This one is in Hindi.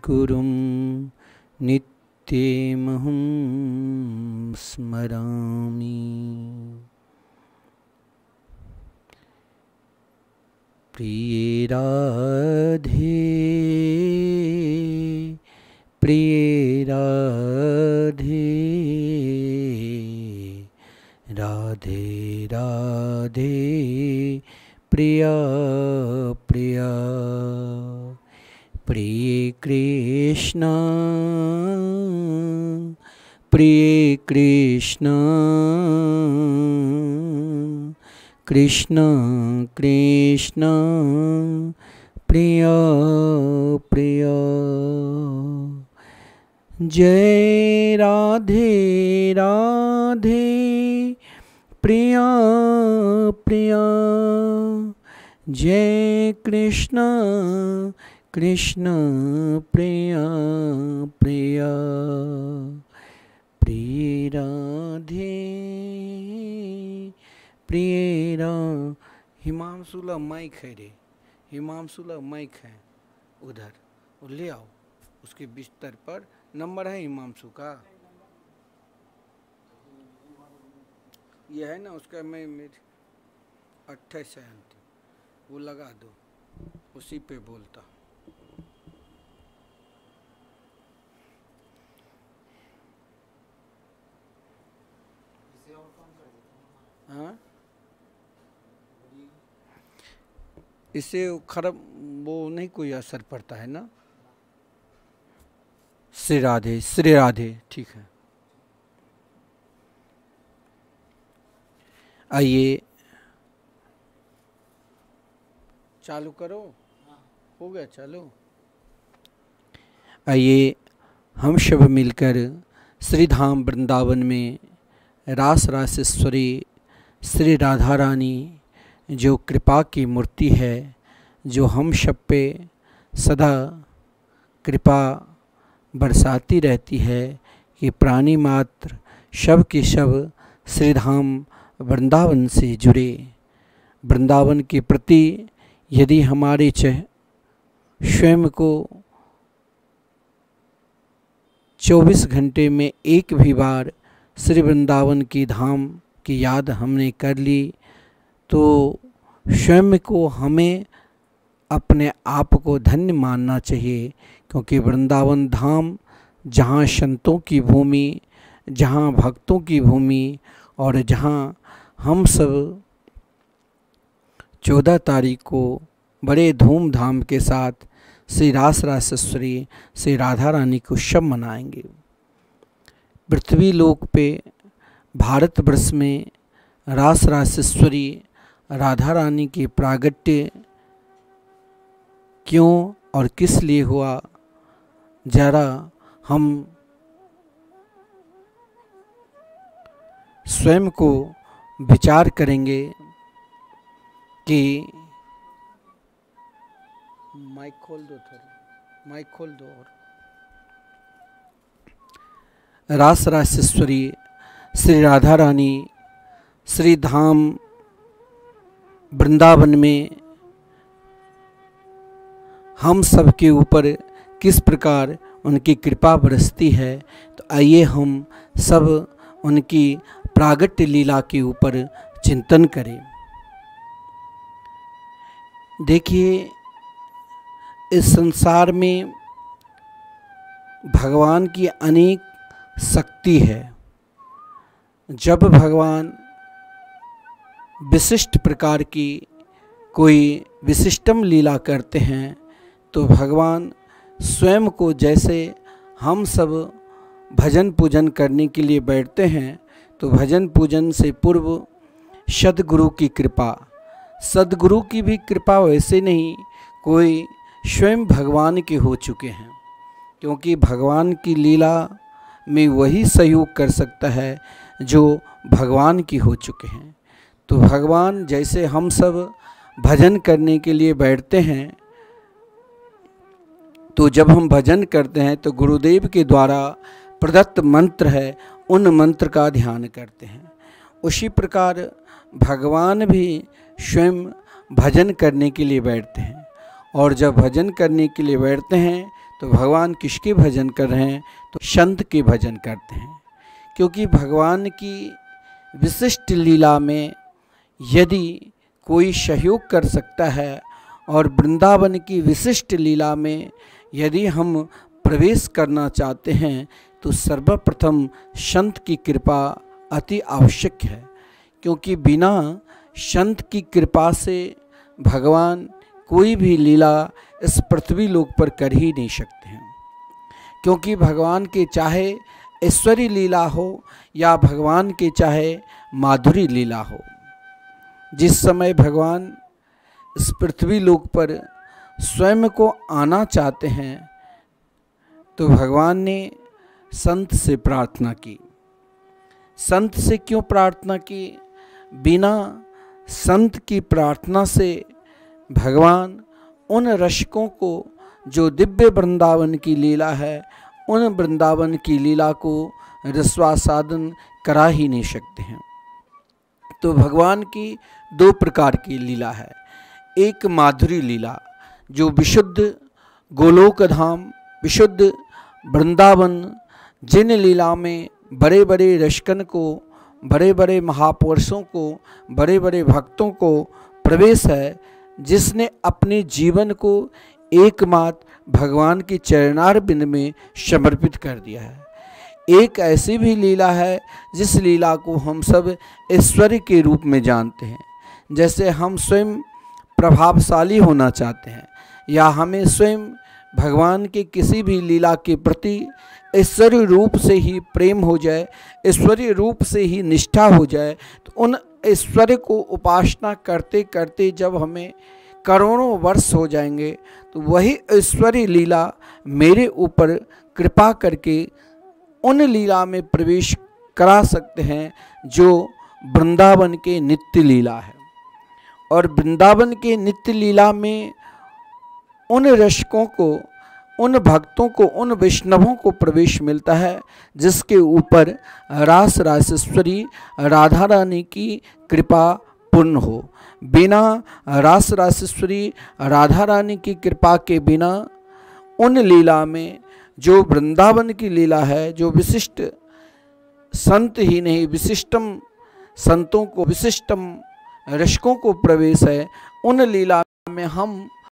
सद्गुरुं नित्यमहं स्मरामि। प्रिये राधे प्रिये राधे राधे राधे प्रिया प्रिया। प्रिय कृष्ण प्रिय कृष्ण कृष्ण कृष्ण प्रिया प्रिया। जय राधे राधे प्रिया प्रिया। जय कृष्ण कृष्ण प्रिया प्रिया। प्रिय राधे प्रिय हिमांशुला माइक है रे, हिमांशुला माइक है उधर, वो ले आओ। उसके बिस्तर पर नंबर है हिमांशु का, ये है ना उसका, मैं 28 है, वो लगा दो, उसी पे बोलता। हाँ, इससे खराब वो नहीं कोई असर पड़ता है ना। श्री राधे ठीक है। आइए चालू करो, हो गया चालू। आइए हम सब मिलकर श्री धाम वृंदावन में रास रासेश्वरी श्री राधा रानी जो कृपा की मूर्ति है, जो हम सब पे सदा कृपा बरसाती रहती है, कि प्राणी मात्र सब के सब श्री धाम वृंदावन से जुड़े। वृंदावन के प्रति यदि हमारे स्वयं को 24 घंटे में एक भी बार श्री वृंदावन की धाम की याद हमने कर ली, तो स्वयं को हमें अपने आप को धन्य मानना चाहिए। क्योंकि वृंदावन धाम जहाँ संतों की भूमि, जहाँ भक्तों की भूमि, और जहाँ हम सब 14 तारीख को बड़े धूमधाम के साथ श्री रास रासेश्वरी श्री राधा रानी को उत्सव मनाएंगे। पृथ्वी लोक पे भारतवर्ष में रास रासेश्वरी राधा रानी की प्रागट्य क्यों और किस लिए हुआ, जरा हम स्वयं को विचार करेंगे कि माइक खोल दो, थोड़ा माइक खोल दो। और रास रासेश्वरी श्री राधा रानी श्री धाम वृंदावन में हम सब के ऊपर किस प्रकार उनकी कृपा बरसती है, तो आइए हम सब उनकी प्रागट्य लीला के ऊपर चिंतन करें। देखिए, इस संसार में भगवान की अनेक शक्ति है। जब भगवान विशिष्ट प्रकार की कोई विशिष्टम लीला करते हैं, तो भगवान स्वयं को, जैसे हम सब भजन पूजन करने के लिए बैठते हैं, तो भजन पूजन से पूर्व सद्गुरु की कृपा, सद्गुरु की भी कृपा वैसे नहीं, कोई स्वयं भगवान के हो चुके हैं। क्योंकि भगवान की लीला में वही सहयोग कर सकता है जो भगवान की हो चुके हैं। तो भगवान, जैसे हम सब भजन करने के लिए बैठते हैं, तो जब हम भजन करते हैं तो गुरुदेव के द्वारा प्रदत्त मंत्र है, उन मंत्र का ध्यान करते हैं। उसी प्रकार भगवान भी स्वयं भजन करने के लिए बैठते हैं, और जब भजन करने के लिए बैठते हैं तो भगवान किसके भजन कर रहे हैं? तो संत के भजन करते हैं। क्योंकि भगवान की विशिष्ट लीला में यदि कोई सहयोग कर सकता है और वृंदावन की विशिष्ट लीला में यदि हम प्रवेश करना चाहते हैं तो सर्वप्रथम संत की कृपा अति आवश्यक है। क्योंकि बिना संत की कृपा से भगवान कोई भी लीला इस पृथ्वी लोक पर कर ही नहीं सकते हैं। क्योंकि भगवान के चाहे ऐश्वर्य लीला हो या भगवान के चाहे माधुरी लीला हो, जिस समय भगवान इस पृथ्वी लोक पर स्वयं को आना चाहते हैं तो भगवान ने संत से प्रार्थना की। संत से क्यों प्रार्थना की? बिना संत की प्रार्थना से भगवान उन रसिकों को जो दिव्य वृंदावन की लीला है, उन वृंदावन की लीला को रसवासादन करा ही नहीं सकते हैं। तो भगवान की दो प्रकार की लीला है। एक माधुरी लीला जो विशुद्ध गोलोक धाम, विशुद्ध वृंदावन, जिन लीला में बड़े बड़े रसिकन को, बड़े बड़े महापुरुषों को, बड़े बड़े भक्तों को प्रवेश है, जिसने अपने जीवन को एकमात्र भगवान की चरणारविंद में समर्पित कर दिया है। एक ऐसी भी लीला है जिस लीला को हम सब ऐश्वर्य के रूप में जानते हैं। जैसे हम स्वयं प्रभावशाली होना चाहते हैं या हमें स्वयं भगवान के किसी भी लीला के प्रति ऐश्वर्य रूप से ही प्रेम हो जाए, ऐश्वर्य रूप से ही निष्ठा हो जाए, तो उन ऐश्वर्य को उपासना करते करते जब हमें करोड़ों वर्ष हो जाएंगे तो वही ऐश्वर्य लीला मेरे ऊपर कृपा करके उन लीला में प्रवेश करा सकते हैं जो वृंदावन के नित्य लीला है। और वृंदावन के नित्य लीला में उन रसिकों को, उन भक्तों को, उन वैष्णवों को प्रवेश मिलता है जिसके ऊपर रास रासेश्वरी राधा रानी की कृपा पूर्ण हो। बिना रास रासेश्वरी राधा रानी की कृपा के बिना उन लीला में जो वृंदावन की लीला है, जो विशिष्ट संत ही नहीं विशिष्टम संतों को, विशिष्टम रसिकों को प्रवेश है, उन लीला में हम